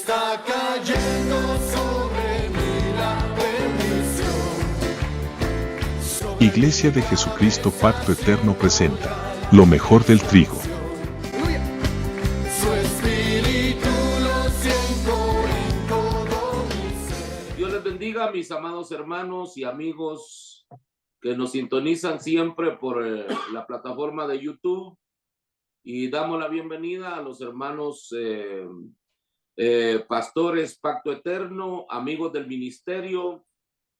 Está cayendo sobre mí la bendición. Iglesia de Jesucristo Pacto Eterno presenta lo mejor del trigo. Su espíritu lo siento en todo mi ser. Dios les bendiga, mis amados hermanos y amigos que nos sintonizan siempre por la plataforma de YouTube, y damos la bienvenida a los hermanos pastores Pacto Eterno, amigos del ministerio.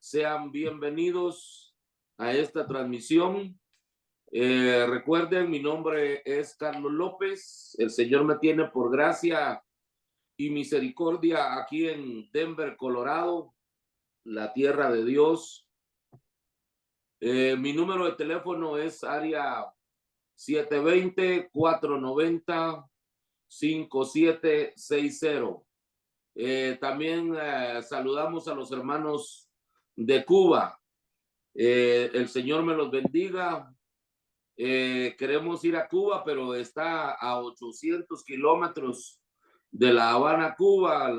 Sean bienvenidos a esta transmisión. Recuerden, mi nombre es Carlos López. El Señor me tiene por gracia y misericordia aquí en Denver, Colorado, la tierra de Dios. Mi número de teléfono es área 720-490-5760. También saludamos a los hermanos de Cuba. El Señor me los bendiga. Queremos ir a Cuba, pero está a 800 kilómetros de La Habana, Cuba,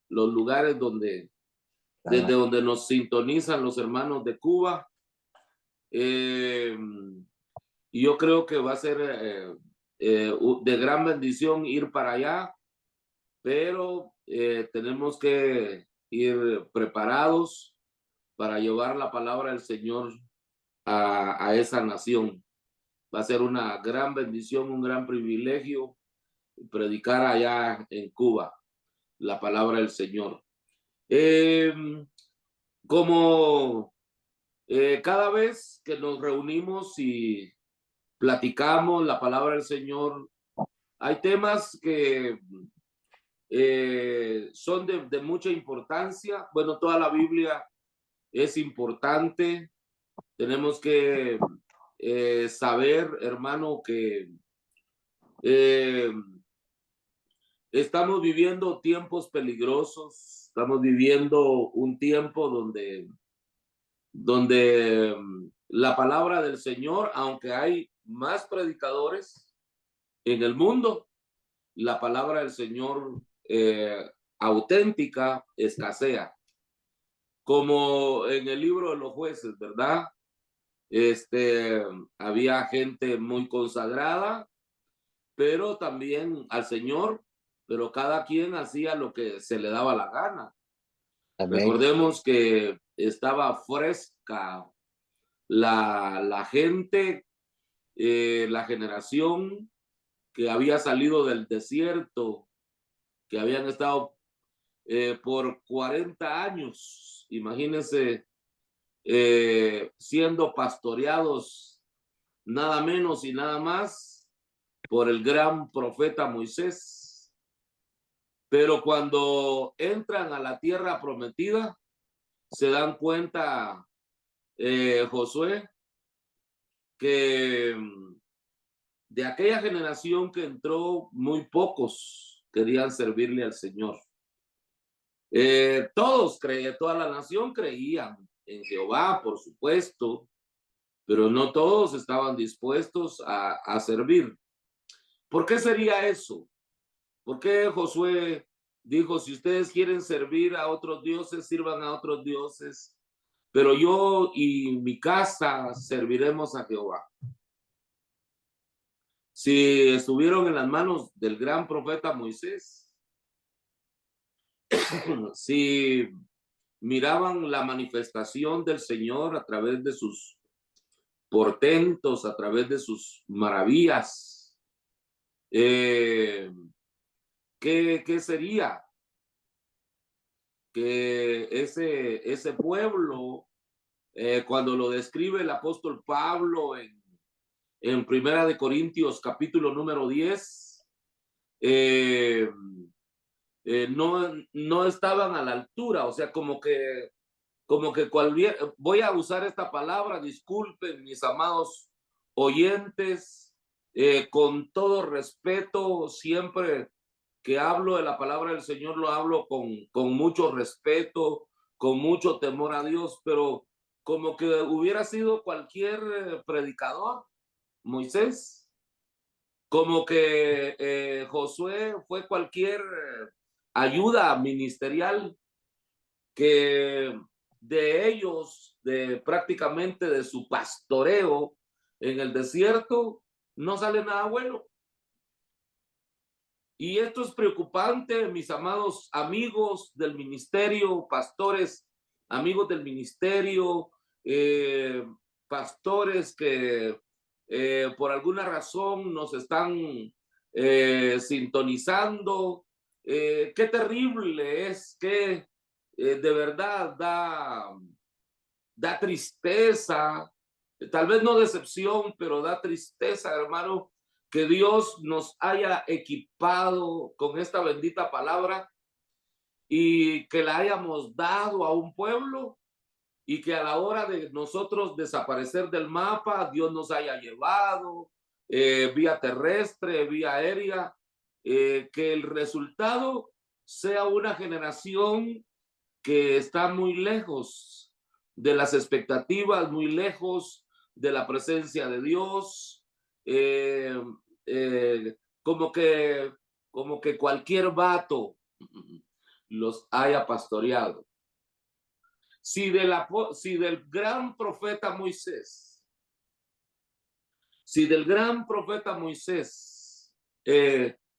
los lugares desde donde nos sintonizan los hermanos de Cuba. Y yo creo que va a ser de gran bendición ir para allá, pero tenemos que ir preparados para llevar la palabra del Señor a esa nación. Va a ser una gran bendición, un gran privilegio predicar allá en Cuba la palabra del Señor. Como cada vez que nos reunimos y platicamos la palabra del Señor, hay temas que son de mucha importancia. Bueno, toda la Biblia es importante. Tenemos que saber, hermano, que estamos viviendo tiempos peligrosos. Estamos viviendo un tiempo donde la palabra del Señor, aunque hay más predicadores en el mundo, la palabra del Señor auténtica escasea. Como en el libro de los jueces, ¿verdad? Había gente muy consagrada, pero también al Señor, pero cada quien hacía lo que se le daba la gana. Amén. Recordemos que estaba fresca la gente, la generación que había salido del desierto, que habían estado por 40 años, imagínense, siendo pastoreados nada menos y nada más por el gran profeta Moisés. Pero cuando entran a la tierra prometida, se dan cuenta, Josué, que de aquella generación que entró, muy pocos querían servirle al Señor. Toda la nación creían en Jehová, por supuesto, pero no todos estaban dispuestos a servir. ¿Por qué sería eso? ¿Por qué Josué dijo, si ustedes quieren servir a otros dioses, sirvan a otros dioses, pero yo y mi casa serviremos a Jehová? Si estuvieron en las manos del gran profeta Moisés, si miraban la manifestación del Señor a través de sus portentos, a través de sus maravillas, ¿qué sería? Que ese pueblo, cuando lo describe el apóstol Pablo en Primera de Corintios capítulo número 10, no estaban a la altura, o sea, como que voy a usar esta palabra, disculpen mis amados oyentes, con todo respeto, siempre que hablo de la palabra del Señor lo hablo con mucho respeto, con mucho temor a Dios, pero como que hubiera sido cualquier predicador, Moisés, como que Josué fue cualquier ayuda ministerial, que de ellos, de prácticamente de su pastoreo en el desierto, no sale nada bueno. Y esto es preocupante, mis amados amigos del ministerio, pastores, amigos del ministerio, pastores que por alguna razón nos están sintonizando. Qué terrible es que de verdad da tristeza, tal vez no decepción, pero da tristeza, hermano, que Dios nos haya equipado con esta bendita palabra y que la hayamos dado a un pueblo y que a la hora de nosotros desaparecer del mapa, Dios nos haya llevado vía terrestre, vía aérea, que el resultado sea una generación que está muy lejos de las expectativas, muy lejos de la presencia de Dios, como que cualquier vato los haya pastoreado. Si del gran profeta Moisés,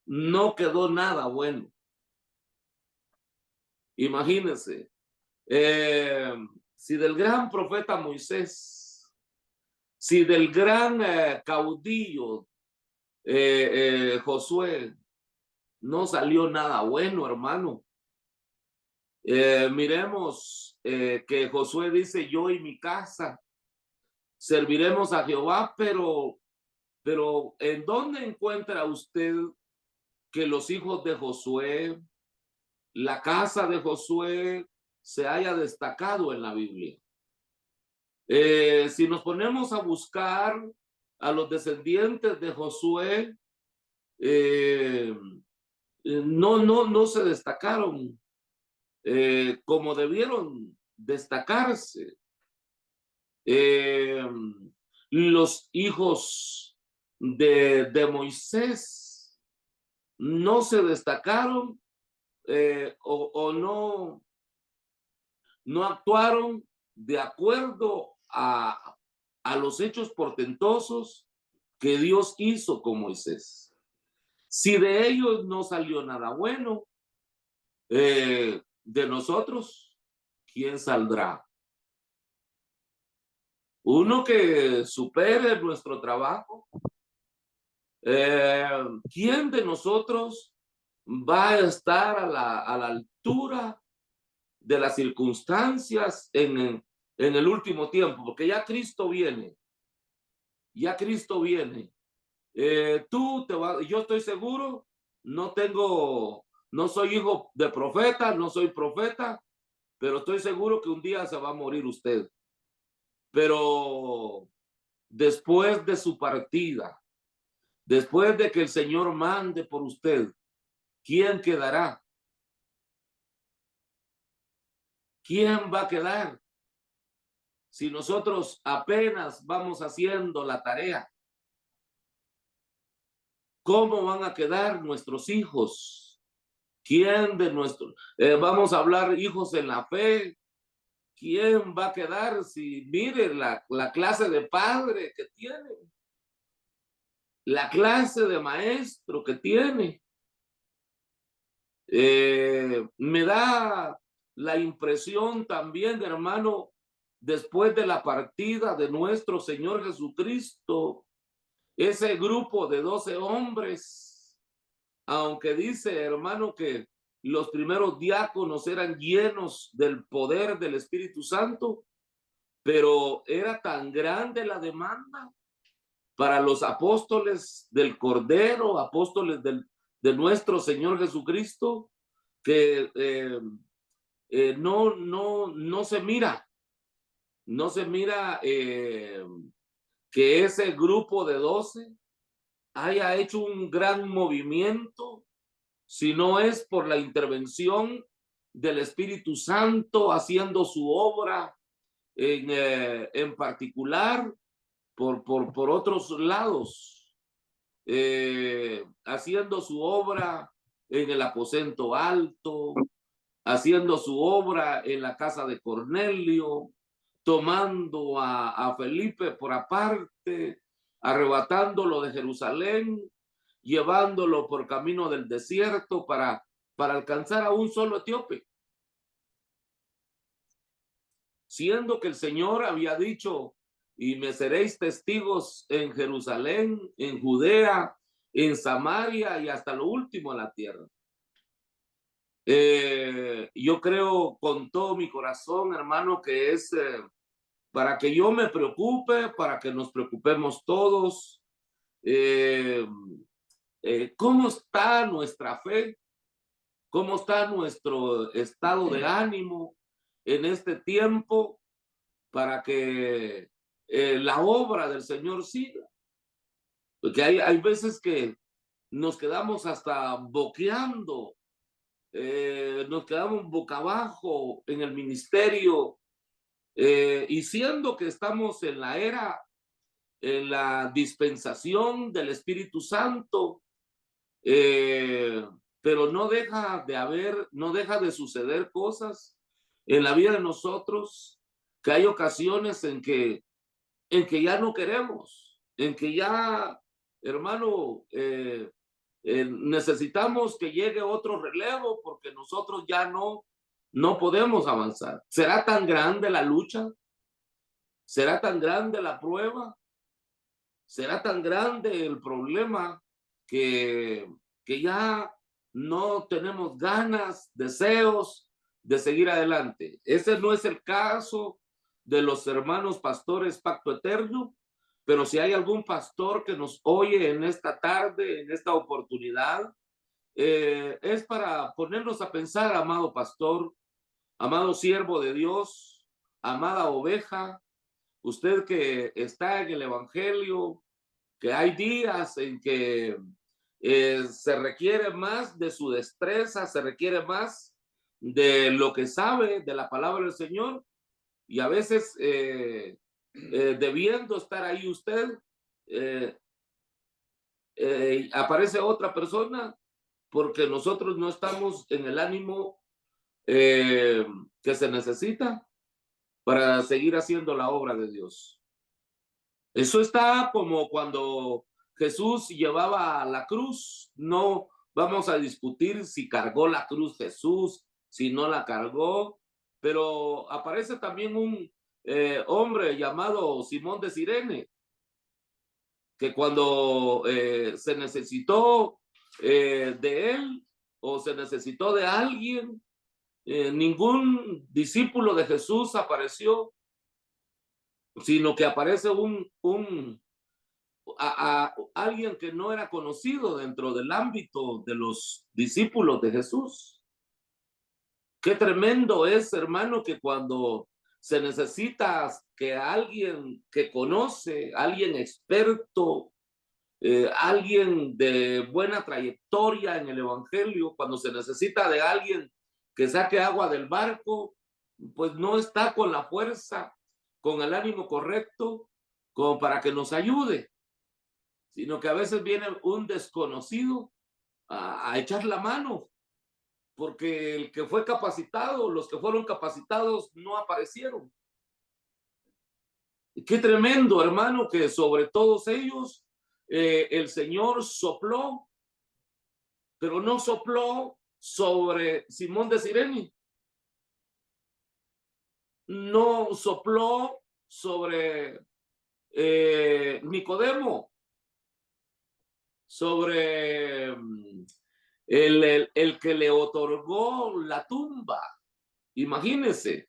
no quedó nada bueno. Imagínense, si del gran profeta Moisés, si del gran caudillo Josué, no salió nada bueno, hermano. Miremos que Josué dice: yo y mi casa serviremos a Jehová, pero ¿en dónde encuentra usted que los hijos de Josué, la casa de Josué, se haya destacado en la Biblia? Si nos ponemos a buscar a los descendientes de Josué, no se destacaron como debieron destacarse. Los hijos de Moisés no se destacaron o no actuaron de acuerdo a los hechos portentosos que Dios hizo con Moisés. Si de ellos no salió nada bueno, de nosotros, ¿quién saldrá? Uno que supere nuestro trabajo. ¿Quién de nosotros va a estar a la altura de las circunstancias en el último tiempo? Porque ya Cristo viene. Ya Cristo viene. Yo estoy seguro, no soy hijo de profeta, no soy profeta, pero estoy seguro que un día se va a morir usted. Pero después de su partida, después de que el Señor mande por usted, ¿quién quedará? ¿Quién va a quedar? Si nosotros apenas vamos haciendo la tarea, ¿cómo van a quedar nuestros hijos? ¿Quién de nuestros, vamos a hablar hijos en la fe? ¿Quién va a quedar? Si mire la clase de padre que tiene, la clase de maestro que tiene. Me da la impresión también, hermano, después de la partida de nuestro Señor Jesucristo, ese grupo de 12 hombres, aunque dice, hermano, que los primeros diáconos eran llenos del poder del Espíritu Santo, pero era tan grande la demanda para los apóstoles del Cordero, apóstoles de nuestro Señor Jesucristo, que no se mira que ese grupo de 12 haya hecho un gran movimiento, si no es por la intervención del Espíritu Santo haciendo su obra en particular por otros lados, haciendo su obra en el aposento alto, haciendo su obra en la casa de Cornelio, tomando a Felipe por aparte, arrebatándolo de Jerusalén, llevándolo por camino del desierto para alcanzar a un solo etíope. Siendo que el Señor había dicho, y me seréis testigos en Jerusalén, en Judea, en Samaria y hasta lo último de la tierra. Yo creo con todo mi corazón, hermano, que es para que yo me preocupe, para que nos preocupemos todos. ¿Cómo está nuestra fe? ¿Cómo está nuestro estado de ánimo en este tiempo para que la obra del Señor siga? Porque hay veces que nos quedamos hasta boqueando, nos quedamos boca abajo en el ministerio, y siendo que estamos en la era, en la dispensación del Espíritu Santo, pero no deja de suceder cosas en la vida de nosotros, que hay ocasiones en que ya no queremos, en que ya, hermano, necesitamos que llegue otro relevo porque nosotros ya no podemos avanzar. ¿Será tan grande la lucha? ¿Será tan grande la prueba? ¿Será tan grande el problema que ya no tenemos ganas, deseos de seguir adelante? Ese no es el caso de los hermanos pastores Pacto Eterno, pero si hay algún pastor que nos oye en esta tarde, en esta oportunidad, es para ponernos a pensar, amado pastor, amado siervo de Dios, amada oveja, usted que está en el Evangelio, que hay días en que se requiere más de su destreza, se requiere más de lo que sabe de la palabra del Señor, y a veces debiendo estar ahí usted, aparece otra persona porque nosotros no estamos en el ánimo que se necesita para seguir haciendo la obra de Dios. Eso está como cuando Jesús llevaba la cruz. No vamos a discutir si cargó la cruz Jesús, si no la cargó, pero aparece también un hombre llamado Simón de Cirene, que cuando se necesitó de él o se necesitó de alguien, ningún discípulo de Jesús apareció, sino que aparece alguien que no era conocido dentro del ámbito de los discípulos de Jesús. Qué tremendo es, hermano, que cuando se necesita que alguien que conoce, alguien experto, alguien de buena trayectoria en el Evangelio, cuando se necesita de alguien que saque agua del barco, pues no está con la fuerza, con el ánimo correcto, como para que nos ayude, sino que a veces viene un desconocido a echar la mano, porque el que fue capacitado, los que fueron capacitados no aparecieron. Y qué tremendo, hermano, que sobre todos ellos el Señor sopló, pero no sopló sobre Simón de Cirene, no sopló sobre Nicodemo, sobre el que le otorgó la tumba. Imagínense.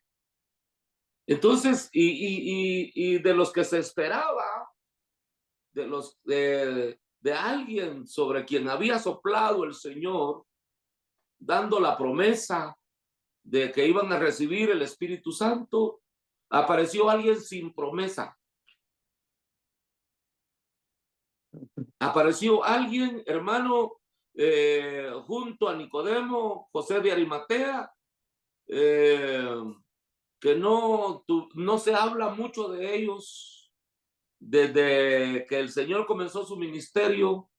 Entonces, y de los que se esperaba, de alguien sobre quien había soplado el Señor, dando la promesa de que iban a recibir el Espíritu Santo, apareció alguien sin promesa. Apareció alguien, hermano, junto a Nicodemo, José de Arimatea, que no se habla mucho de ellos desde que el Señor comenzó su ministerio,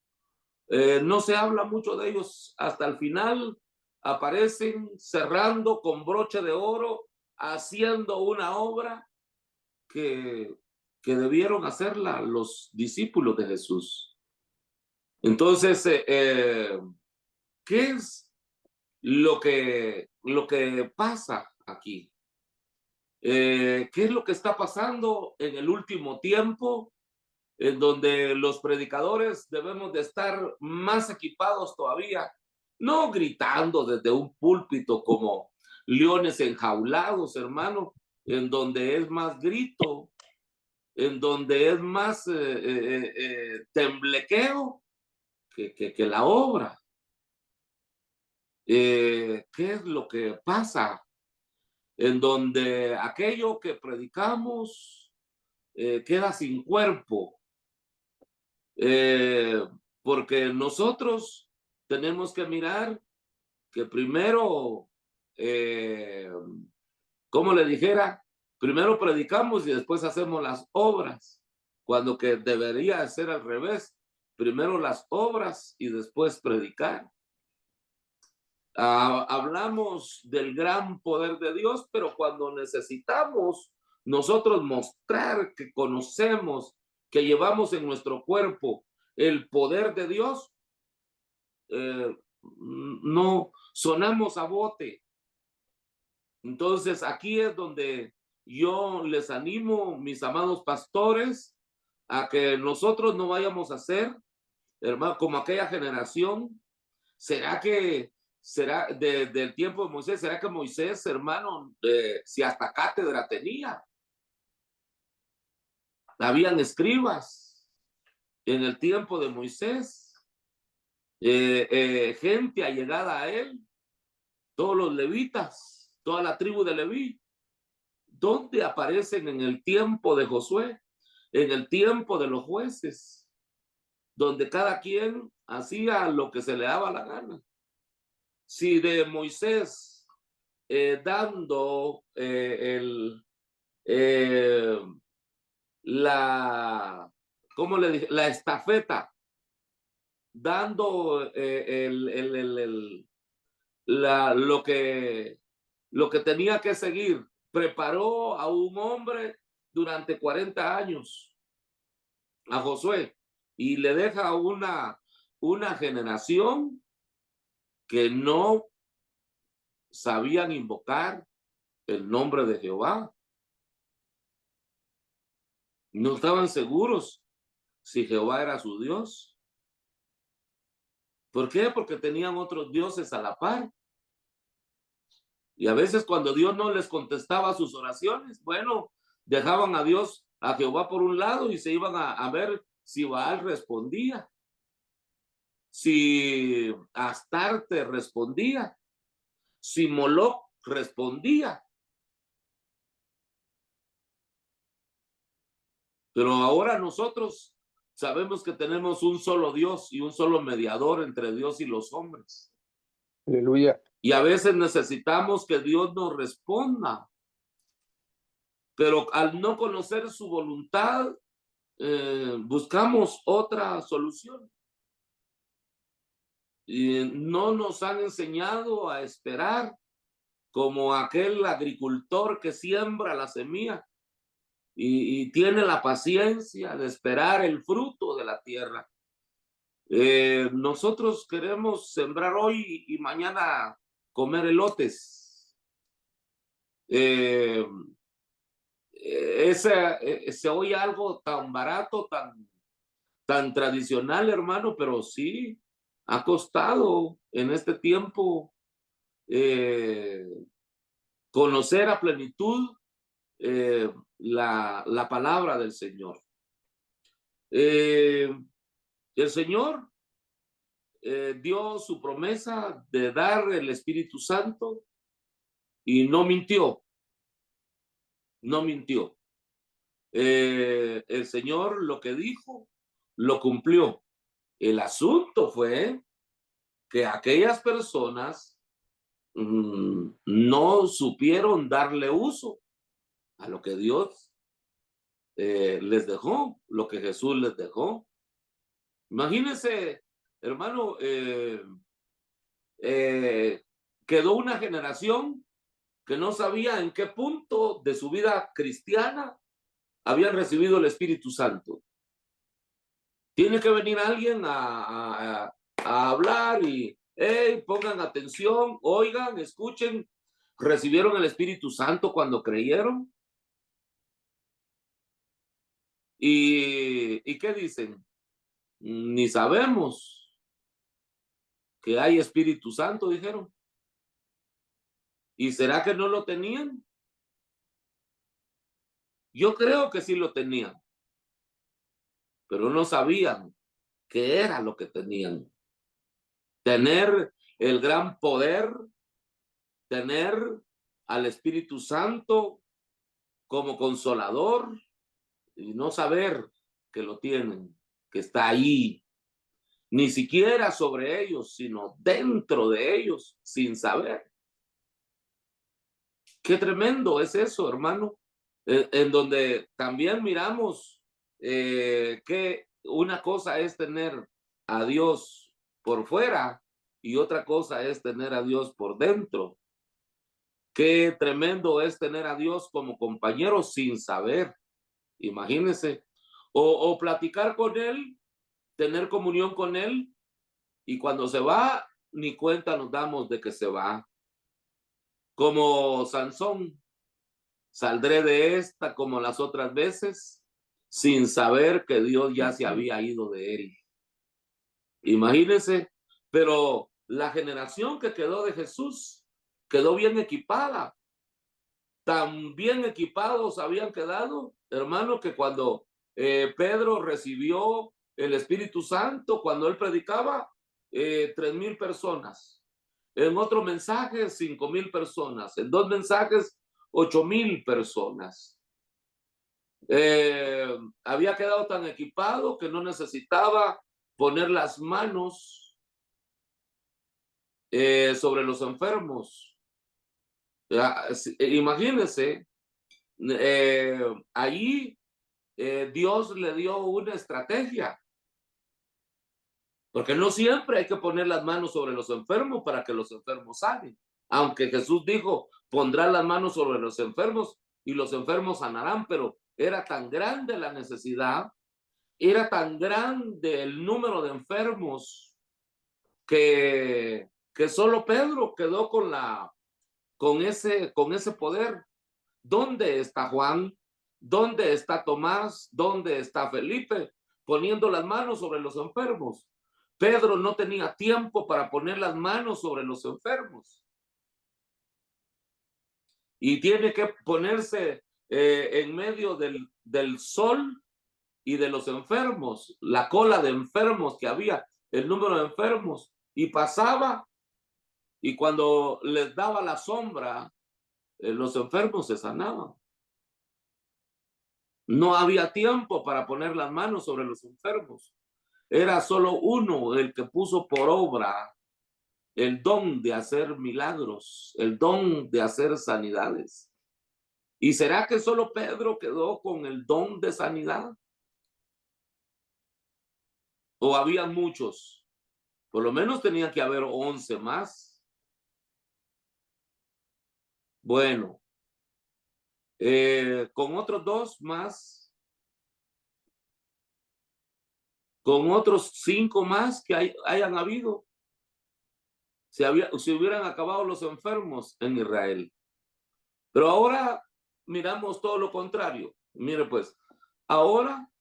No se habla mucho de ellos hasta el final. Aparecen cerrando con broche de oro, haciendo una obra que, que debieron hacerla los discípulos de Jesús. Entonces, ¿qué es lo que pasa aquí? ¿Qué es lo que está pasando en el último tiempo, en donde los predicadores debemos de estar más equipados todavía, no gritando desde un púlpito como leones enjaulados, hermano, en donde es más grito, en donde es más temblequeo que la obra? ¿Qué es lo que pasa? En donde aquello que predicamos queda sin cuerpo, eh, porque nosotros tenemos que mirar que primero, como le dijera, primero predicamos y después hacemos las obras, cuando que debería ser al revés, primero las obras y después predicar. Hablamos del gran poder de Dios, pero cuando necesitamos nosotros mostrar que conocemos, que llevamos en nuestro cuerpo el poder de Dios, no sonamos a bote. Entonces aquí es donde yo les animo, mis amados pastores, a que nosotros no vayamos a ser, hermano, como aquella generación. ¿Será que del tiempo de Moisés? ¿Será que Moisés, hermano, si hasta cátedra tenía? Habían escribas en el tiempo de Moisés, gente allegada a él, todos los levitas, toda la tribu de Leví. ¿Dónde aparecen en el tiempo de Josué? En el tiempo de los jueces, donde cada quien hacía lo que se le daba la gana. Si de Moisés dando la, ¿cómo le dije? La estafeta, dando lo que tenía que seguir, preparó a un hombre durante 40 años, a Josué, y le deja una generación que no sabían invocar el nombre de Jehová. No estaban seguros si Jehová era su Dios. ¿Por qué? Porque tenían otros dioses a la par. Y a veces cuando Dios no les contestaba sus oraciones, bueno, dejaban a Dios, a Jehová por un lado y se iban a ver si Baal respondía, si Astarte respondía, si Moloch respondía. Pero ahora nosotros sabemos que tenemos un solo Dios y un solo mediador entre Dios y los hombres. Aleluya. Y a veces necesitamos que Dios nos responda. Pero al no conocer su voluntad, buscamos otra solución. Y no nos han enseñado a esperar como aquel agricultor que siembra la semilla y tiene la paciencia de esperar el fruto de la tierra. Nosotros queremos sembrar hoy y mañana comer elotes. Se oye algo tan barato, tan tradicional, hermano, pero sí ha costado en este tiempo conocer a plenitud la palabra del Señor. El Señor dio su promesa de dar el Espíritu Santo y no mintió. No mintió. El Señor lo que dijo, lo cumplió. El asunto fue que aquellas personas no supieron darle uso a lo que Dios les dejó, lo que Jesús les dejó. Imagínense hermano, quedó una generación que no sabía en qué punto de su vida cristiana habían recibido el Espíritu Santo. Tiene que venir alguien a hablar y, hey, pongan atención, oigan, escuchen, ¿recibieron el Espíritu Santo cuando creyeron? ¿Y qué dicen? Ni sabemos que hay Espíritu Santo, dijeron. ¿Y será que no lo tenían? Yo creo que sí lo tenían, pero no sabían qué era lo que tenían. Tener el gran poder, tener al Espíritu Santo como consolador y no saber que lo tienen, que está ahí, ni siquiera sobre ellos, sino dentro de ellos, sin saber. Qué tremendo es eso, hermano, en donde también miramos que una cosa es tener a Dios por fuera y otra cosa es tener a Dios por dentro. Qué tremendo es tener a Dios como compañero sin saber, imagínense, o platicar con Él, tener comunión con Él, y cuando se va, ni cuenta nos damos de que se va. Como Sansón, saldré de esta como las otras veces, sin saber que Dios ya se había ido de él. Imagínense, pero la generación que quedó de Jesús quedó bien equipada. Tan bien equipados habían quedado, hermano, que cuando Pedro recibió el Espíritu Santo, cuando él predicaba, 3,000 personas. En otro mensaje, 5,000 personas. En dos mensajes, 8,000 personas. Había quedado tan equipado que no necesitaba poner las manos sobre los enfermos. Imagínense, allí Dios le dio una estrategia, porque no siempre hay que poner las manos sobre los enfermos para que los enfermos salen. Aunque Jesús dijo, pondrá las manos sobre los enfermos y los enfermos sanarán, pero era tan grande la necesidad, era tan grande el número de enfermos que solo Pedro quedó con ese poder. ¿Dónde está Juan? ¿Dónde está Tomás? ¿Dónde está Felipe? Poniendo las manos sobre los enfermos. Pedro no tenía tiempo para poner las manos sobre los enfermos. Y tiene que ponerse en medio del sol y de los enfermos, la cola de enfermos que había, el número de enfermos, y pasaba, y cuando les daba la sombra, los enfermos se sanaban. No había tiempo para poner las manos sobre los enfermos. Era solo uno el que puso por obra el don de hacer milagros, el don de hacer sanidades. ¿Y será que solo Pedro quedó con el don de sanidad? ¿O había muchos? Por lo menos tenía que haber 11 más. Bueno, con otros 2 más, con otros 5 más que hayan habido, se hubieran acabado los enfermos en Israel. Pero ahora miramos todo lo contrario. Mire pues, ahora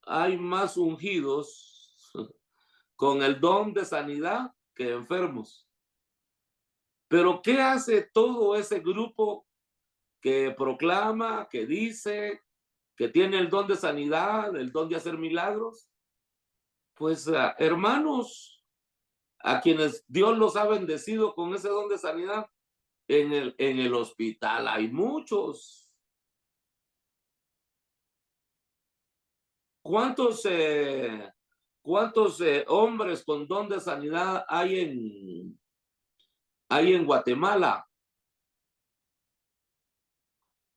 hay más ungidos con el don de sanidad que enfermos. Pero ¿qué hace todo ese grupo que proclama, que dice, que tiene el don de sanidad, el don de hacer milagros? Pues hermanos, a quienes Dios los ha bendecido con ese don de sanidad, en el hospital hay muchos. ¿Cuántos hombres con don de sanidad hay en Guatemala?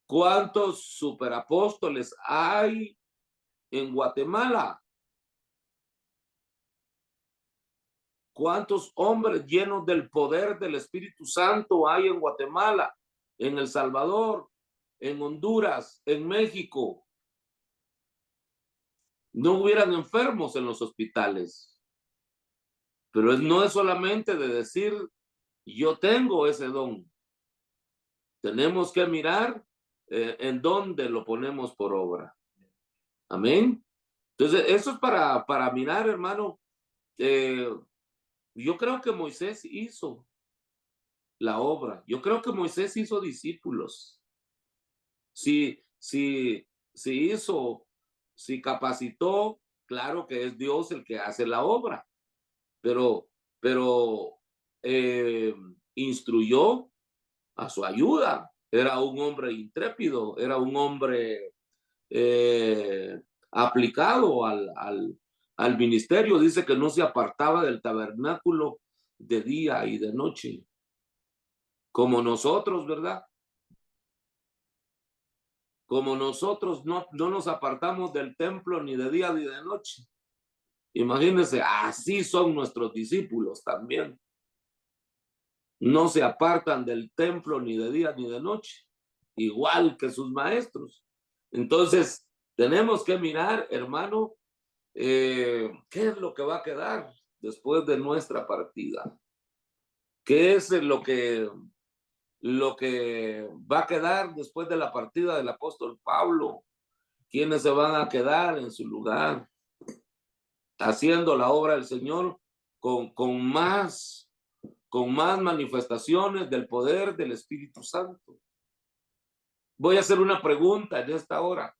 ¿Cuántos superapóstoles hay en Guatemala? ¿Cuántos superapóstoles hay en Guatemala? ¿Cuántos superapóstoles hay en Guatemala? ¿Cuántos superapóstoles hay en Guatemala? ¿Cuántos superapóstoles hay en Guatemala? ¿Cuántos superapóstoles hay en Guatemala? ¿Cuántos superapóstoles hay en Guatemala? ¿Cuántos superapóstoles hay en Guatemala? ¿Cuántos ¿Cuántos hombres llenos del poder del Espíritu Santo hay en Guatemala, en El Salvador, en Honduras, en México? No hubieran enfermos en los hospitales. Pero no es solamente de decir, yo tengo ese don. Tenemos que mirar en dónde lo ponemos por obra. Amén. Entonces, eso es para mirar, hermano. Yo creo que Moisés hizo la obra. Yo creo que Moisés hizo discípulos. Si hizo, si capacitó, claro que es Dios el que hace la obra. Pero instruyó a su ayuda. Era un hombre intrépido, era un hombre aplicado al ministerio. Dice que no se apartaba del tabernáculo de día y de noche, como nosotros, ¿verdad? Como nosotros no nos apartamos del templo ni de día ni de noche. Imagínense, así son nuestros discípulos también. No se apartan del templo ni de día ni de noche, igual que sus maestros. Entonces, tenemos que mirar, hermano, qué es lo que va a quedar después de nuestra partida. ¿Qué es lo que va a quedar después de la partida del apóstol Pablo? ¿Quiénes se van a quedar en su lugar haciendo la obra del Señor con más manifestaciones del poder del Espíritu Santo? Voy a hacer una pregunta en esta hora.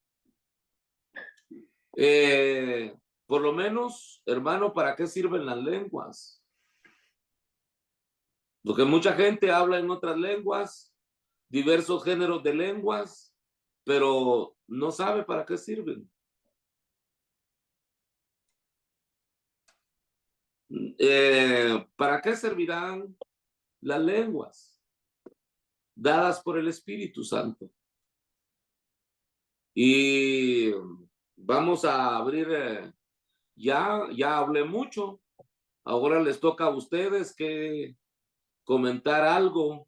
Por lo menos, hermano, ¿para qué sirven las lenguas? Porque mucha gente habla en otras lenguas, diversos géneros de lenguas, pero no sabe para qué sirven. ¿Para qué servirán las lenguas dadas por el Espíritu Santo? Y vamos a abrir, ya hablé mucho, ahora les toca a ustedes que comentar algo.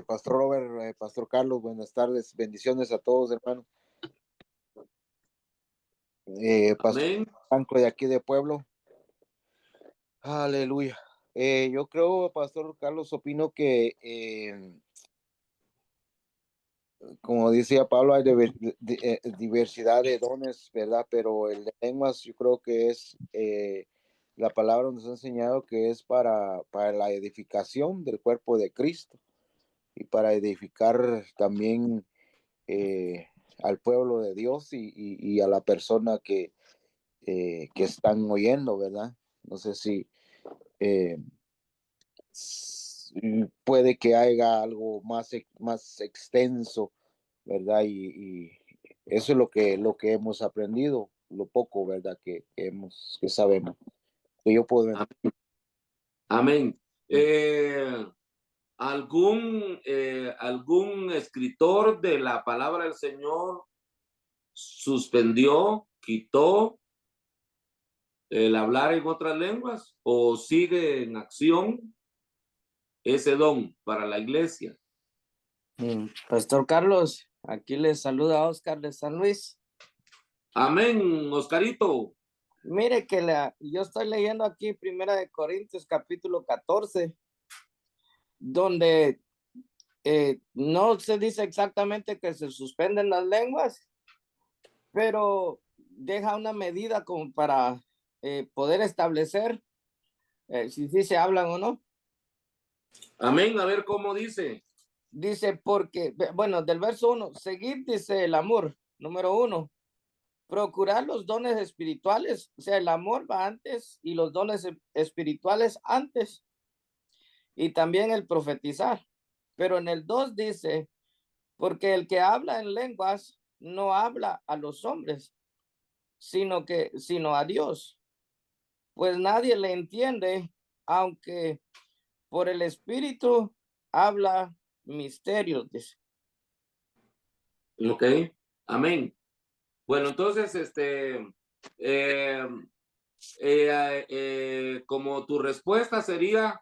Pastor Robert, Pastor Carlos, buenas tardes, bendiciones a todos, hermano. Pastor Amén. Franco de aquí de Pueblo. Aleluya. Yo creo, Pastor Carlos, opino que, como decía Pablo, hay diversidad de dones, ¿verdad? Pero el de lenguas yo creo que es, la palabra nos ha enseñado que es para la edificación del cuerpo de Cristo y para edificar también al pueblo de Dios y a la persona que están oyendo, ¿verdad? No sé si puede que haya algo más extenso, ¿verdad? Y eso es lo que hemos aprendido, lo poco, ¿verdad? Que sabemos. Que yo puedo. Amén. ¿Algún escritor de la palabra del Señor suspendió, quitó el hablar en otras lenguas o sigue en acción ese don para la iglesia? Pastor Carlos, aquí les saluda Oscar de San Luis. Amén, Oscarito. Mire que yo estoy leyendo aquí 1 de Corintios capítulo 14, donde no se dice exactamente que se suspenden las lenguas, pero deja una medida como para poder establecer si se hablan o no. Amén, a ver cómo dice. Dice porque, bueno, del verso 1, seguid, dice el amor, número 1. Procurar los dones espirituales, o sea, el amor va antes y los dones espirituales antes. Y también el profetizar. Pero en el 2 dice, porque el que habla en lenguas no habla a los hombres, sino a Dios. Pues nadie le entiende, aunque por el Espíritu habla misterios, dice. Ok, amén. Bueno, entonces, como tu respuesta sería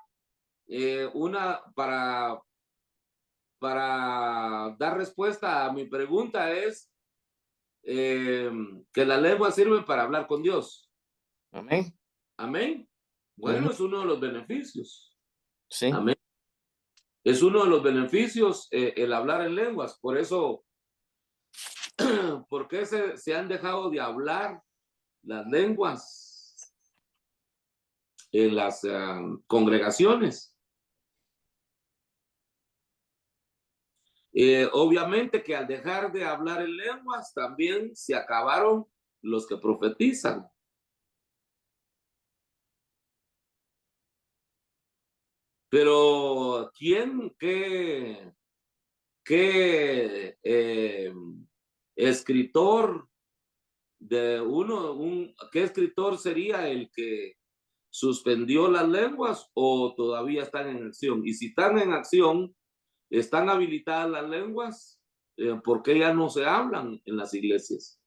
una para dar respuesta a mi pregunta es que la lengua sirve para hablar con Dios. Amén. Amén. Bueno, Ujú. es uno de los beneficios. Sí. Amén. Es uno de los beneficios el hablar en lenguas. Por eso, ¿por qué se han dejado de hablar las lenguas en las congregaciones? Obviamente que al dejar de hablar en lenguas también se acabaron los que profetizan. Pero qué escritor qué escritor sería el que suspendió las lenguas o todavía están en acción? Y si están en acción, están habilitadas las lenguas, ¿por qué ya no se hablan en las iglesias?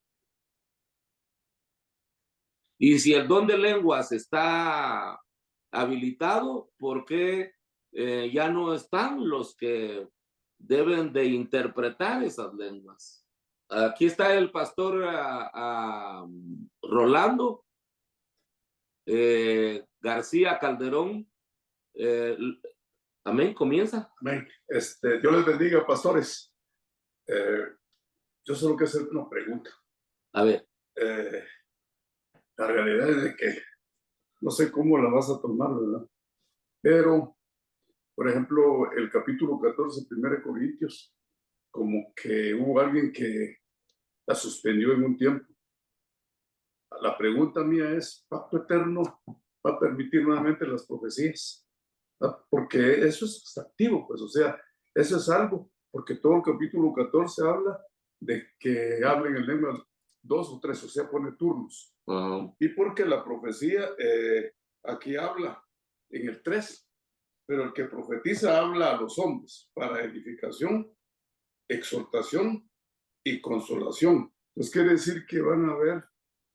Y si el don de lenguas está habilitado, ¿por qué ya no están los que deben de interpretar esas lenguas? Aquí está el pastor Rolando García Calderón. Amén, comienza. Amén. Dios les bendiga, pastores. Yo solo quiero hacer una pregunta. A ver. La realidad es de que no sé cómo la vas a tomar, ¿verdad? Pero, por ejemplo, el capítulo 14, 1 Corintios, como que hubo alguien que la suspendió en un tiempo. La pregunta mía es, ¿Pacto Eterno va a permitir nuevamente las profecías? Porque eso es activo, pues, o sea, eso es algo, porque todo el capítulo 14 habla de que hablen en lengua 2 o 3, o sea, pone turnos. Y porque la profecía aquí habla en el 3, pero el que profetiza habla a los hombres para edificación, exhortación y consolación. Entonces quiere decir que van a haber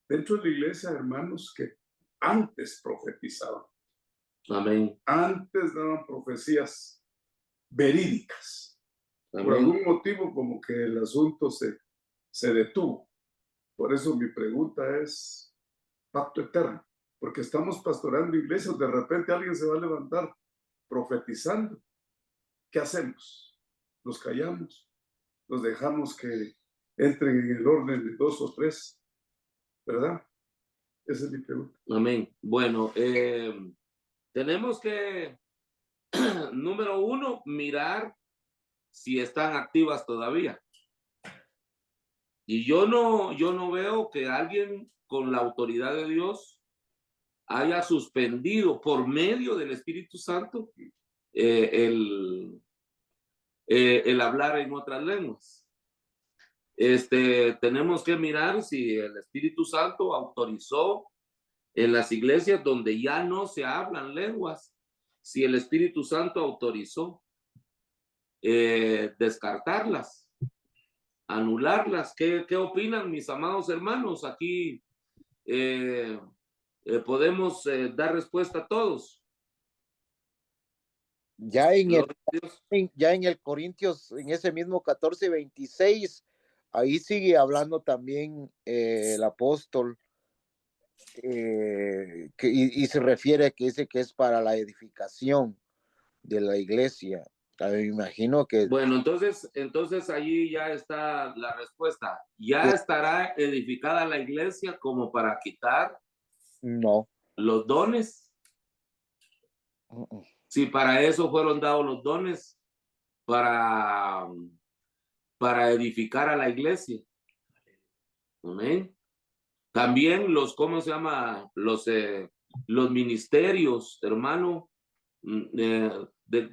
dentro de la iglesia hermanos que antes profetizaban. Amén. Antes daban profecías verídicas. Amén. Por algún motivo como que el asunto se detuvo. Por eso mi pregunta es, pacto eterno, porque estamos pastorando iglesias, de repente alguien se va a levantar profetizando. ¿Qué hacemos? ¿Los callamos? ¿Los dejamos que entren en el orden de 2 o 3? ¿Verdad? Esa es mi pregunta. Amén. Bueno, tenemos que, número 1, mirar si están activas todavía. Y yo no veo que alguien con la autoridad de Dios haya suspendido por medio del Espíritu Santo el hablar en otras lenguas. Tenemos que mirar si el Espíritu Santo autorizó en las iglesias donde ya no se hablan lenguas, si el Espíritu Santo autorizó descartarlas, anularlas. ¿Qué opinan mis amados hermanos? Aquí podemos dar respuesta a todos. Ya en el Corintios, en ese mismo 14:26, ahí sigue hablando también el apóstol, y se refiere a que dice que es para la edificación de la iglesia. Me imagino que... Bueno, entonces allí ya está la respuesta. ¿Ya estará edificada la iglesia como para quitar No. los dones? Si para eso fueron dados los dones, para edificar a la iglesia. Amén. También ¿cómo se llama? Los ministerios, hermano.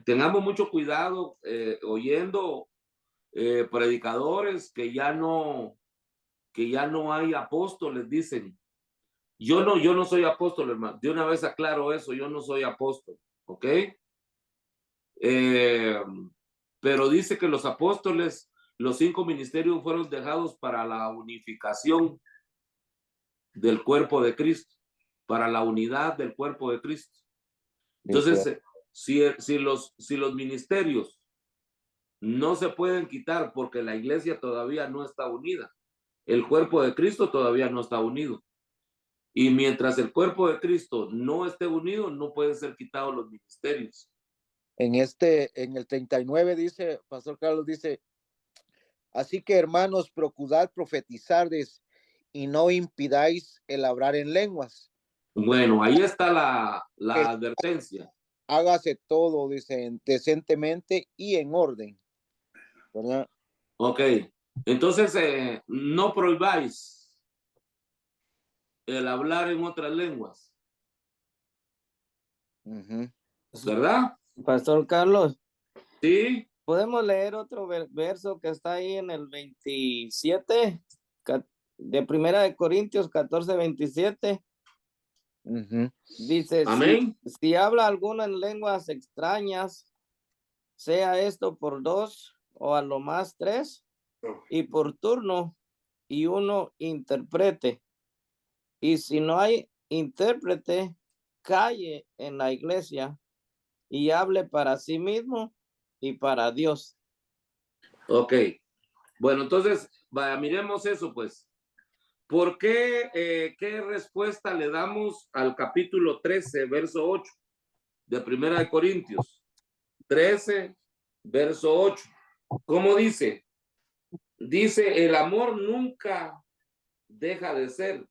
Tengamos mucho cuidado oyendo predicadores que ya no hay apóstoles, dicen. Yo no soy apóstol, hermano. De una vez aclaro eso, yo no soy apóstol, ¿ok? Pero dice que los apóstoles, los 5 ministerios fueron dejados para la unificación del cuerpo de Cristo. para la unidad del cuerpo de Cristo. Entonces, si los ministerios no se pueden quitar porque la iglesia todavía no está unida, el cuerpo de Cristo todavía no está unido. Y mientras el cuerpo de Cristo no esté unido, no pueden ser quitados los ministerios. En el 39 dice, Pastor Carlos dice, así que hermanos, procurad profetizardes y no impidáis el hablar en lenguas. Bueno, ahí está la advertencia. Hágase todo, dice, decentemente y en orden, ¿verdad? Ok, entonces no prohibáis el hablar en otras lenguas, ¿verdad? Pastor Carlos, Sí, podemos leer otro verso que está ahí en el 27 de Primera de Corintios 14:27. Dice, amén. si habla alguno en lenguas extrañas, sea esto por 2 o a lo más 3, y por turno, y uno interprete. Y si no hay intérprete, calle en la iglesia y hable para sí mismo y para Dios. Ok, bueno, entonces, vaya, miremos eso pues. ¿Por qué, qué respuesta le damos al capítulo 13, verso 8 de Primera de Corintios? 13, verso 8. ¿Cómo dice? Dice, el amor nunca deja de ser,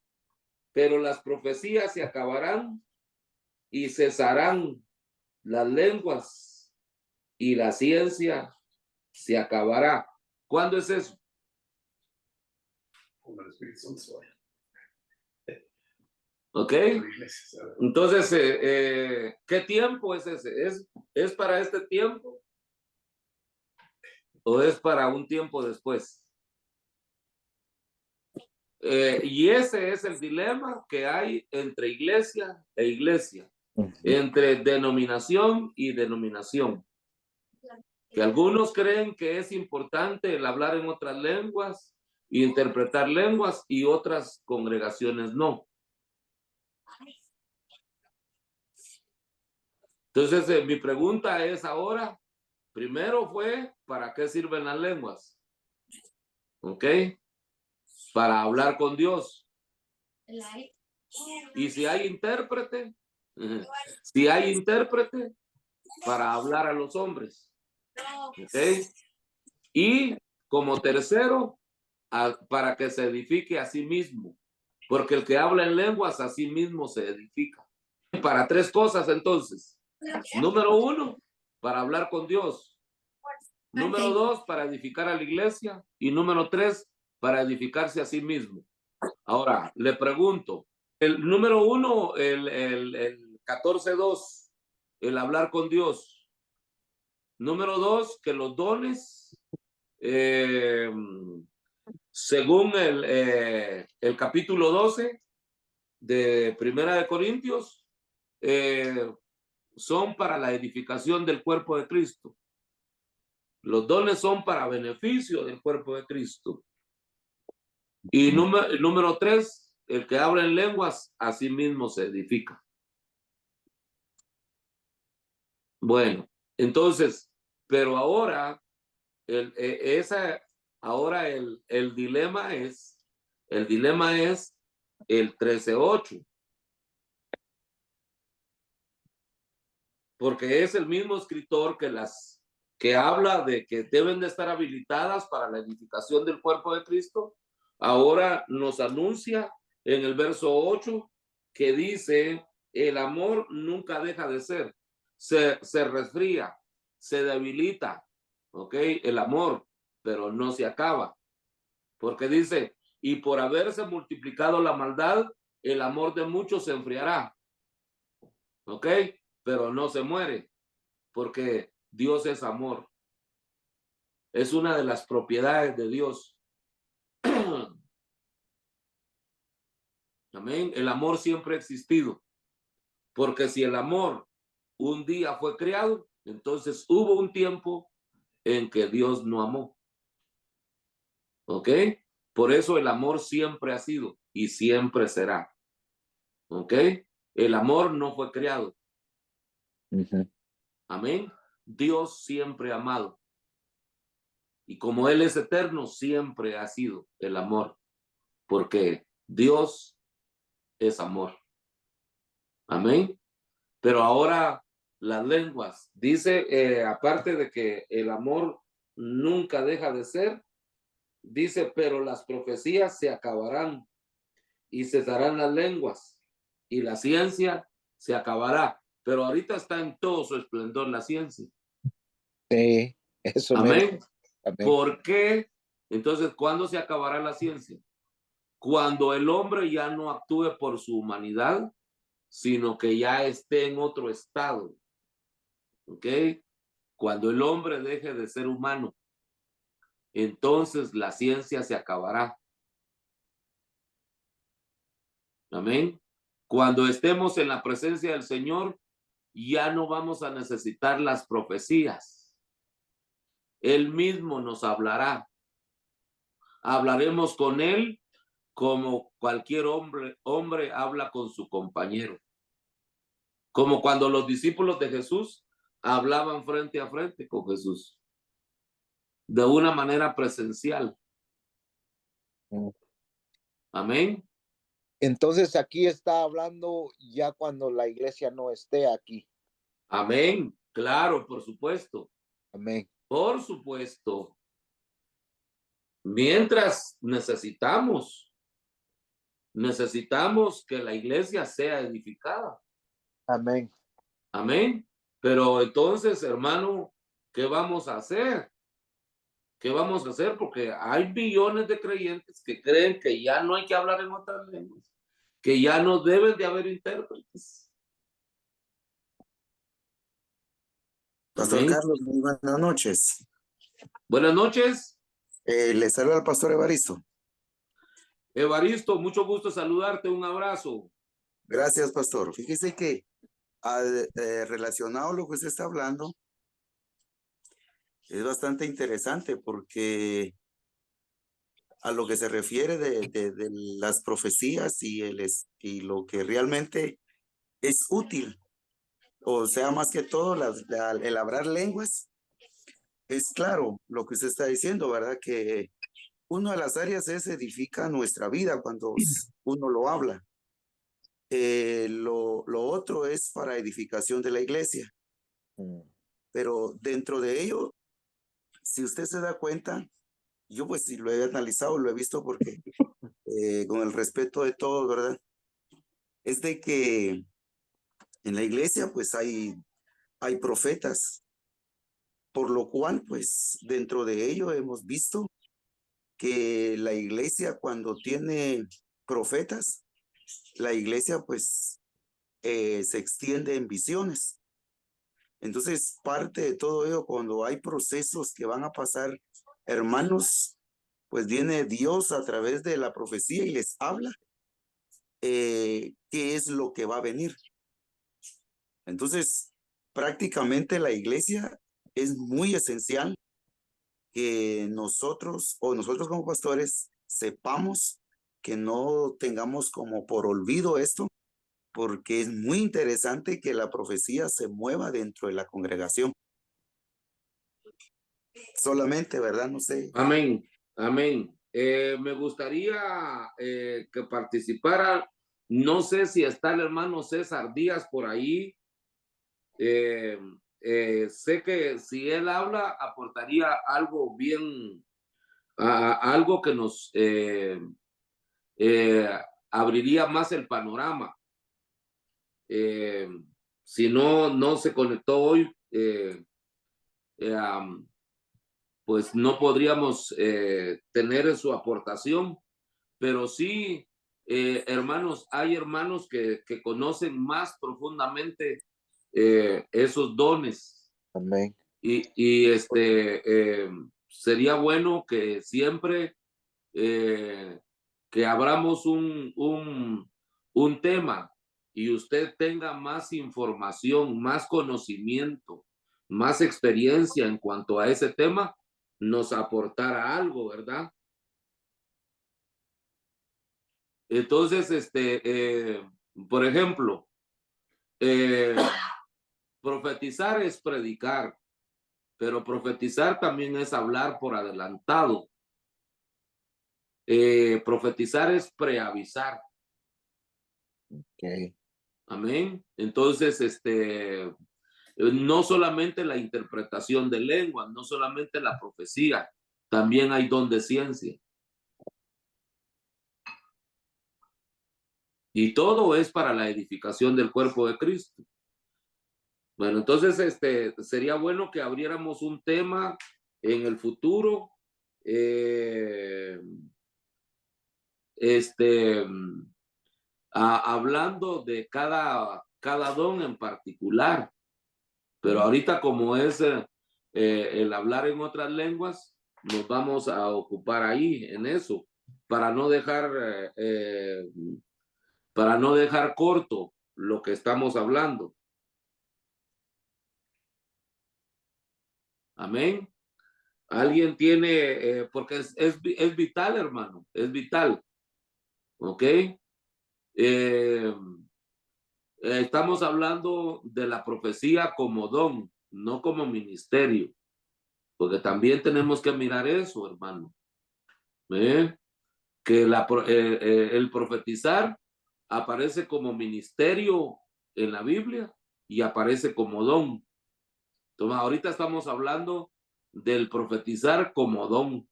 pero las profecías se acabarán y cesarán las lenguas y la ciencia se acabará. ¿Cuándo es eso? Como el Espíritu Santo se vaya. ¿Ok? La iglesia se vaya. Entonces, ¿qué tiempo es ese? ¿Es para este tiempo? ¿O es para un tiempo después? Y ese es el dilema que hay entre iglesia e iglesia, entre denominación y denominación. Que algunos creen que es importante el hablar en otras lenguas, interpretar lenguas, y otras congregaciones no. Entonces, mi pregunta es ahora, primero fue, ¿para qué sirven las lenguas? ¿Ok? Para hablar con Dios. Y si hay intérprete, para hablar a los hombres. ¿Ok? Y como tercero, para que se edifique a sí mismo. Porque el que habla en lenguas a sí mismo se edifica. Para 3 cosas entonces. Número 1, para hablar con Dios. Número 2, para edificar a la iglesia. Y número 3, para edificarse a sí mismo. Ahora, le pregunto, el número 1, el 14:2, el hablar con Dios. Número 2, que los dones, según el capítulo 12 de Primera de Corintios, son para la edificación del cuerpo de Cristo. Los dones son para beneficio del cuerpo de Cristo. Y número 3, el que habla en lenguas, a sí mismo se edifica. Bueno, entonces, pero ahora, el dilema es el 13:8. Porque es el mismo escritor que habla de que deben de estar habilitadas para la edificación del cuerpo de Cristo. Ahora nos anuncia en el verso 8 que dice, el amor nunca deja de ser, se resfría, se debilita, ¿ok? El amor, pero no se acaba. Porque dice, y por haberse multiplicado la maldad, el amor de muchos se enfriará, ¿ok? Pero no se muere, porque Dios es amor. Es una de las propiedades de Dios. Amén. El amor siempre ha existido, porque si el amor un día fue creado, entonces hubo un tiempo en que Dios no amó. ¿Ok? Por eso el amor siempre ha sido y siempre será. ¿Ok? El amor no fue creado. Ujú. Amén. Dios siempre ha amado. Y como Él es eterno, siempre ha sido el amor. Porque Dios es amor. Amén. Pero ahora las lenguas, dice, aparte de que el amor nunca deja de ser, dice, pero las profecías se acabarán y cesarán las lenguas y la ciencia se acabará. Pero ahorita está en todo su esplendor la ciencia. Sí, eso mero. Amén. Amén. ¿Por qué? Entonces, ¿cuándo se acabará la ciencia? Cuando el hombre ya no actúe por su humanidad, sino que ya esté en otro estado. ¿Ok? Cuando el hombre deje de ser humano, entonces la ciencia se acabará. Amén. Cuando estemos en la presencia del Señor, ya no vamos a necesitar las profecías. Él mismo nos hablará. Hablaremos con Él como cualquier hombre habla con su compañero. Como cuando los discípulos de Jesús hablaban frente a frente con Jesús. De una manera presencial. Amén. Entonces aquí está hablando ya cuando la iglesia no esté aquí. Amén. Claro, por supuesto. Amén. Por supuesto. Mientras necesitamos que la iglesia sea edificada. Amén. Amén. Pero entonces, hermano, ¿qué vamos a hacer? ¿Qué vamos a hacer? Porque hay billones de creyentes que creen que ya no hay que hablar en otras lenguas, que ya no deben de haber intérpretes. Pastor Amén. Carlos, muy buenas noches. Buenas noches, Le saluda al pastor Evaristo. Evaristo, mucho gusto saludarte, un abrazo. Gracias, pastor. Fíjese que relacionado a lo que usted está hablando, es bastante interesante porque a lo que se refiere de las profecías y lo que realmente es útil, o sea, más que todo el hablar lenguas, es claro lo que usted está diciendo, ¿verdad? Que una de las áreas es edifica nuestra vida cuando uno lo habla. Lo otro es para edificación de la iglesia. Pero dentro de ello, si usted se da cuenta, yo pues sí lo he analizado, lo he visto porque con el respeto de todos, ¿verdad? Es de que en la iglesia pues hay profetas, por lo cual pues dentro de ello hemos visto que la iglesia cuando tiene profetas, la iglesia pues se extiende en visiones. Entonces, parte de todo ello, cuando hay procesos que van a pasar, hermanos, pues viene Dios a través de la profecía y les habla qué es lo que va a venir. Entonces, prácticamente la iglesia es muy esencial que nosotros como pastores sepamos, que no tengamos como por olvido esto, porque es muy interesante que la profecía se mueva dentro de la congregación. Solamente, ¿verdad? No sé. Amén, amén. Me gustaría que participara, no sé si está el hermano César Díaz por ahí. Sé que si él habla, aportaría algo bien, algo que nos abriría más el panorama. Si no se conectó hoy, pues no podríamos tener su aportación, pero sí, hermanos, hay hermanos que conocen más profundamente esos dones. Amén. Y sería bueno que siempre que abramos un tema y usted tenga más información, más conocimiento, más experiencia en cuanto a ese tema, nos aportara algo, ¿verdad? Entonces, por ejemplo, profetizar es predicar, pero profetizar también es hablar por adelantado. Profetizar es preavisar. Okay. Amén. Entonces, no solamente la interpretación de lenguas, no solamente la profecía, también hay don de ciencia. Y todo es para la edificación del cuerpo de Cristo. Bueno, entonces sería bueno que abriéramos un tema en el futuro. Hablando de cada don en particular. Pero ahorita como es el hablar en otras lenguas, nos vamos a ocupar ahí en eso, para no dejar corto lo que estamos hablando. Amén. Alguien tiene, porque es vital, hermano, es vital. ¿Ok? Estamos hablando de la profecía como don, no como ministerio, porque también tenemos que mirar eso, hermano. Que el profetizar aparece como ministerio en la Biblia y aparece como don. Entonces, ahorita estamos hablando del profetizar como don.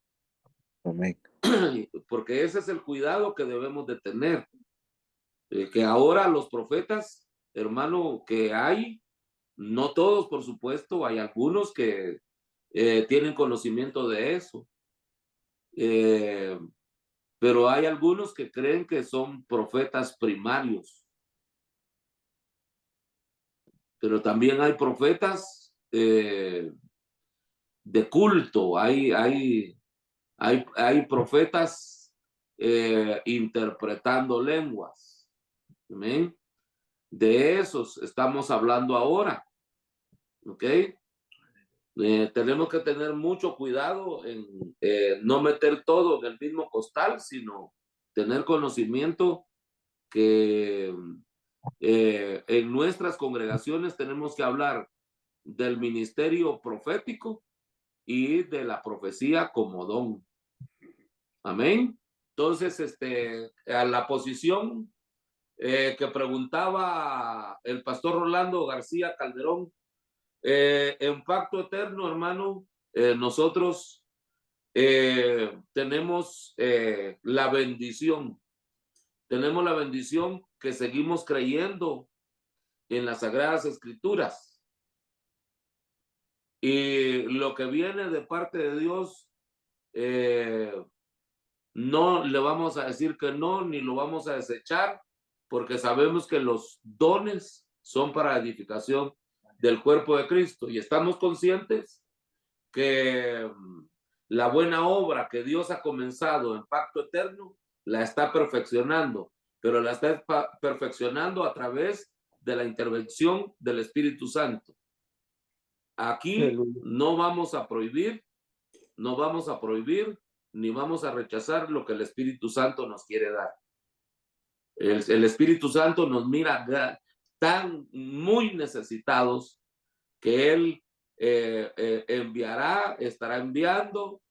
Amén. Porque ese es el cuidado que debemos de tener. Que ahora los profetas, hermano, que hay, no todos, por supuesto, hay algunos que tienen conocimiento de eso. Pero hay algunos que creen que son profetas primarios. Pero también hay profetas de culto, hay profetas interpretando lenguas. ¿Amén? De esos estamos hablando ahora. ¿Ok? Tenemos que tener mucho cuidado en no meter todo en el mismo costal, sino tener conocimiento que en nuestras congregaciones tenemos que hablar del ministerio profético y de la profecía como don. Amén. Entonces, a la posición que preguntaba el pastor Rolando García Calderón, en pacto eterno, hermano, nosotros tenemos la bendición. Tenemos la bendición que seguimos creyendo en las Sagradas Escrituras. Y lo que viene de parte de Dios, no le vamos a decir que no, ni lo vamos a desechar, porque sabemos que los dones son para edificación del cuerpo de Cristo. Y estamos conscientes que la buena obra que Dios ha comenzado en pacto eterno, la está perfeccionando, pero la está perfeccionando a través de la intervención del Espíritu Santo. Aquí no vamos a prohibir, ni vamos a rechazar lo que el Espíritu Santo nos quiere dar. El Espíritu Santo nos mira tan muy necesitados que Él estará enviando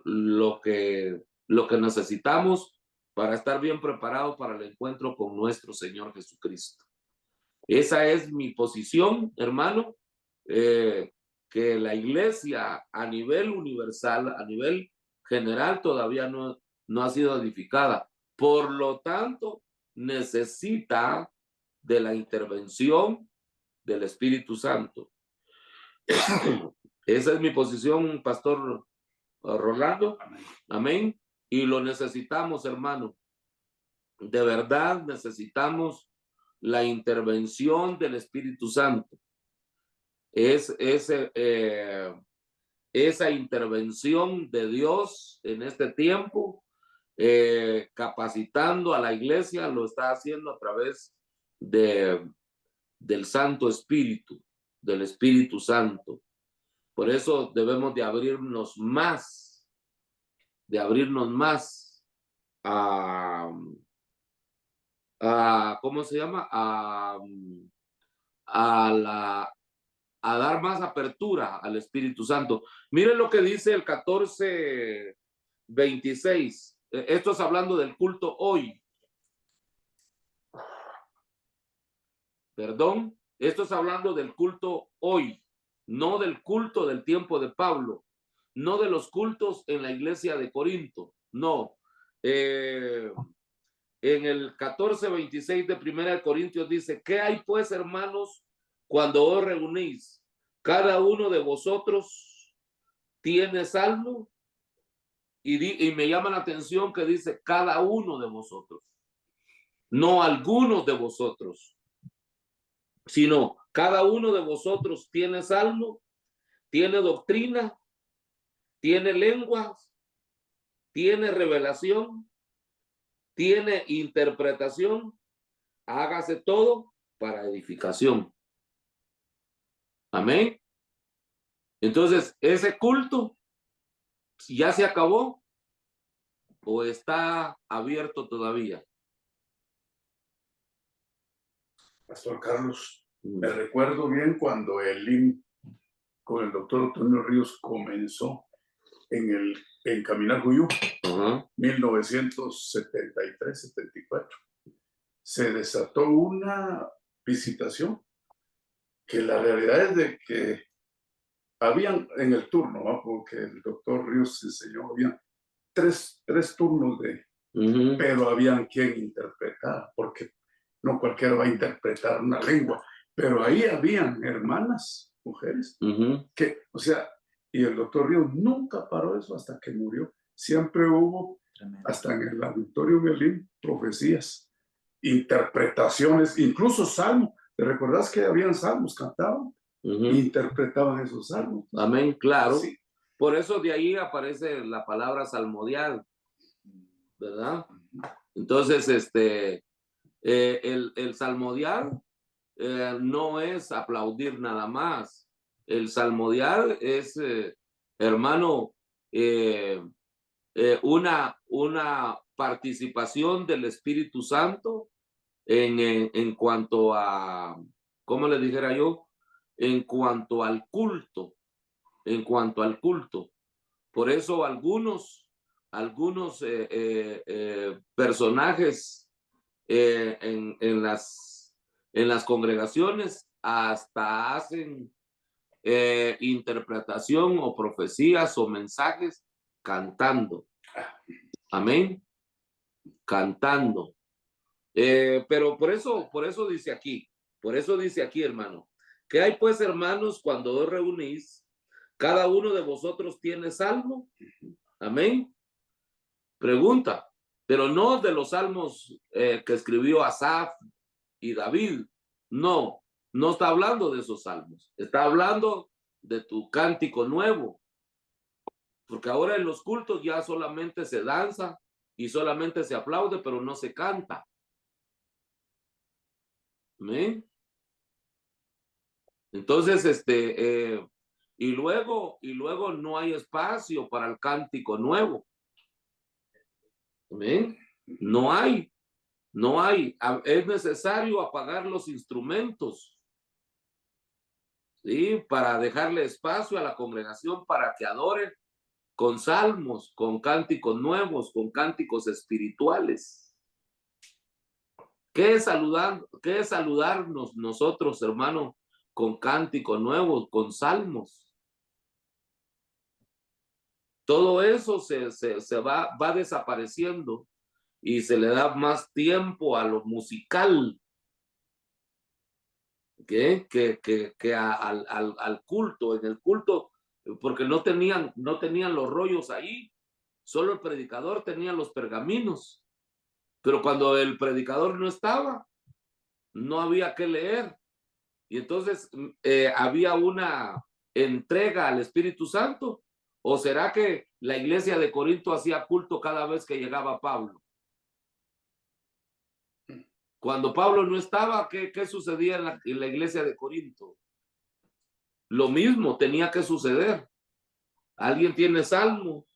lo que necesitamos para estar bien preparados para el encuentro con nuestro Señor Jesucristo. Esa es mi posición, hermano, que la iglesia a nivel universal, a nivel general, todavía no ha sido edificada. Por lo tanto, necesita de la intervención del Espíritu Santo. Esa es mi posición, Pastor Rolando. Amén. Y lo necesitamos, hermano. De verdad necesitamos la intervención del Espíritu Santo. Esa intervención de Dios en este tiempo, capacitando a la iglesia, lo está haciendo a través del Santo Espíritu, del Espíritu Santo. Por eso debemos de abrirnos más a ¿cómo se llama? A dar más apertura al Espíritu Santo. Miren lo que dice el 14:26. Esto es hablando del culto hoy. Perdón, esto es hablando del culto hoy, no del culto del tiempo de Pablo, no de los cultos en la iglesia de Corinto, no. En el 14:26 de 1 Corintios dice: ¿qué hay pues, hermanos, cuando os reunís? Cada uno de vosotros tiene salmo, y me llama la atención que dice cada uno de vosotros, no algunos de vosotros, sino cada uno de vosotros tiene salmo, tiene doctrina, tiene lenguas, tiene revelación, tiene interpretación. Hágase todo para edificación. Amén. Entonces, ese culto ya se acabó o está abierto todavía. Pastor Carlos, me recuerdo bien cuando el LIM con el doctor Antonio Ríos comenzó en Caminar Juyú, 1973-74. Se desató una visitación que la realidad es de que habían en el turno, ¿no? Porque el doctor Ríos enseñó, había tres turnos pero habían quien interpretar, porque no cualquiera va a interpretar una lengua, pero ahí habían hermanas, mujeres, que, o sea, y el doctor Ríos nunca paró eso hasta que murió. Siempre hubo, hasta en el auditorio Belín, profecías, interpretaciones, incluso salmos. ¿Te recordás que habían salmos, cantaban? Interpretaban esos salmos. Amén, claro. Sí. Por eso de ahí aparece la palabra salmodial, ¿verdad? Entonces, el salmodial no es aplaudir nada más. El salmodial es, hermano, una participación del Espíritu Santo en cuanto a, ¿cómo le dijera yo? En cuanto al culto. Por eso algunos personajes en las congregaciones hasta hacen interpretación o profecías o mensajes cantando. Amén. Cantando. Pero por eso dice aquí, hermano, ¿qué hay pues, hermanos, cuando os reunís? Cada uno de vosotros tiene salmo. Amén. Pregunta, pero no de los salmos que escribió Asaf y David. No está hablando de esos salmos. Está hablando de tu cántico nuevo. Porque ahora en los cultos ya solamente se danza y solamente se aplaude, pero no se canta. Amén. Entonces, y luego no hay espacio para el cántico nuevo. Amén. No hay. Es necesario apagar los instrumentos, ¿sí? Para dejarle espacio a la congregación para que adore con salmos, con cánticos nuevos, con cánticos espirituales. ¿Qué es saludarnos nosotros, hermano, con cánticos nuevos, con salmos? Todo eso se va desapareciendo y se le da más tiempo a lo musical que al culto. En el culto, porque no tenían los rollos ahí, solo el predicador tenía los pergaminos. Pero cuando el predicador no estaba, no había que leer. Y entonces había una entrega al Espíritu Santo. ¿O será que la iglesia de Corinto hacía culto cada vez que llegaba Pablo? Cuando Pablo no estaba, ¿qué sucedía en la iglesia de Corinto? Lo mismo tenía que suceder. ¿Alguien tiene salmo?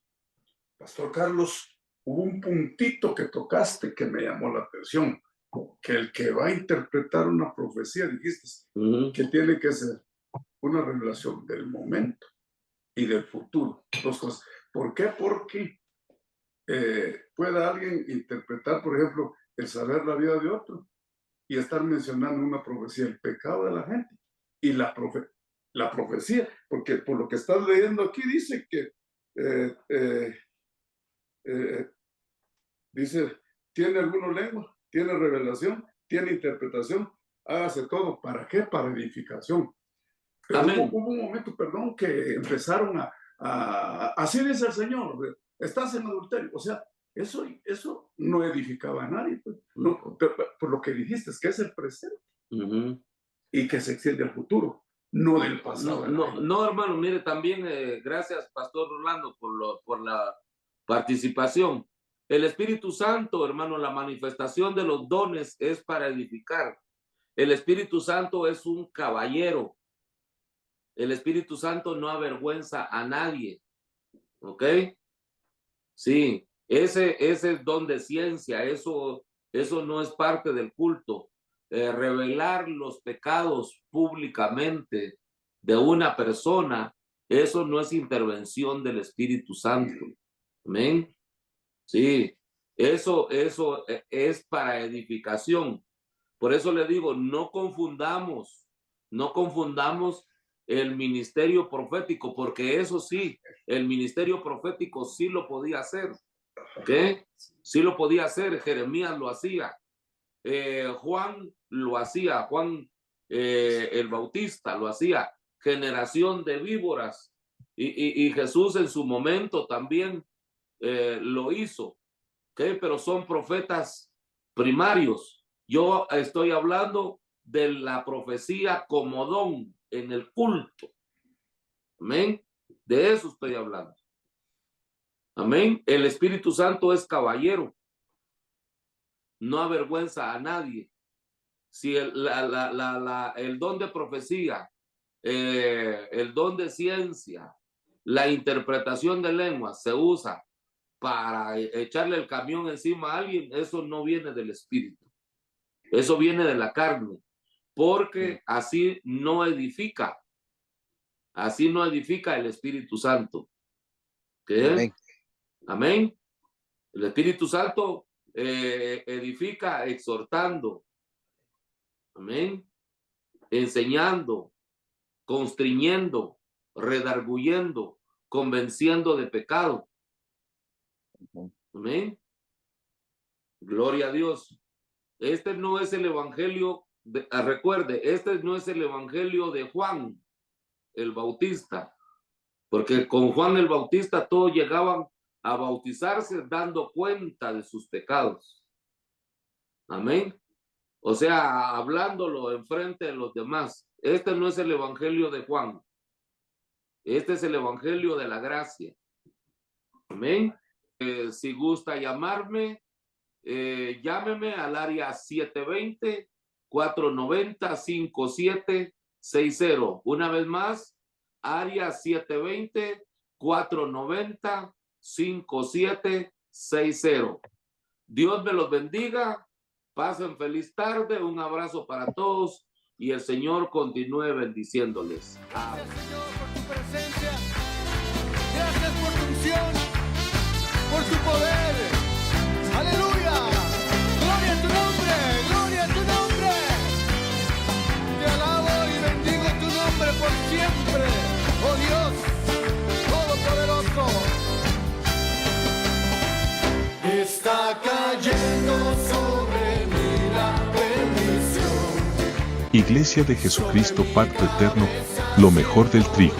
Pastor Carlos, hubo un puntito que tocaste que me llamó la atención. que el que va a interpretar una profecía, dijiste, Ujú. que tiene que ser una revelación del momento y del futuro. Dos cosas. ¿Por qué? Porque puede alguien interpretar, por ejemplo, el saber la vida de otro y estar mencionando una profecía, el pecado de la gente y la profecía, porque por lo que estás leyendo aquí dice que dice, tiene alguna lengua, tiene revelación, tiene interpretación, hágase todo. ¿Para qué? Para edificación. Pero Amén. hubo un momento, perdón, que empezaron así dice el Señor, estás en adulterio. O sea, eso no edificaba a nadie. Pues. No, por lo que dijiste, es que es el presente Ujú. y que se extiende al futuro, no del pasado. No, hermano, mire, también gracias, Pastor Rolando, por la participación. El Espíritu Santo, hermano, la manifestación de los dones es para edificar. El Espíritu Santo es un caballero. El Espíritu Santo no avergüenza a nadie. ¿Ok? Sí, ese es don de ciencia. Eso no es parte del culto. Revelar los pecados públicamente de una persona, eso no es intervención del Espíritu Santo. Amén. Sí, eso es para edificación. Por eso le digo, no confundamos el ministerio profético, porque eso sí, el ministerio profético sí lo podía hacer. ¿Ok? Sí lo podía hacer. Jeremías lo hacía. Juan lo hacía. Juan el Bautista lo hacía. Generación de víboras. Y Jesús en su momento también lo hizo. ¿Okay? Pero son profetas primarios. Yo estoy hablando de la profecía como don en el culto. Amén. De eso estoy hablando. Amén. El Espíritu Santo es caballero. No avergüenza a nadie. Si el don de profecía, el don de ciencia, la interpretación de lenguas se usa para echarle el camión encima a alguien, eso no viene del Espíritu. Eso viene de la carne. Porque así no edifica. Así no edifica el Espíritu Santo. ¿Qué? Amén. Amén. El Espíritu Santo edifica exhortando. Amén. Enseñando, constriñendo, redarguyendo, convenciendo de pecado. Amén. Gloria a Dios. Este no es el evangelio, recuerde, este no es el evangelio de Juan el Bautista, porque con Juan el Bautista todos llegaban a bautizarse dando cuenta de sus pecados. Amén. O sea, hablándolo enfrente de los demás. Este no es el evangelio de Juan. Este es el evangelio de la gracia. Amén. Si gusta llamarme, llámeme al área 720-490-5760. Una vez más, área 720-490-5760. Dios me los bendiga. Pasen feliz tarde. Un abrazo para todos y el Señor continúe bendiciéndoles. Gracias, Señor, por tu presencia. Gracias por tu unción, por tu poder. Aleluya. Gloria a tu nombre. Gloria a tu nombre. Te alabo y bendigo tu nombre por siempre. Oh Dios Todopoderoso. Está cayendo sobre mí la bendición. Iglesia de Jesucristo Pacto Eterno, lo mejor del trigo.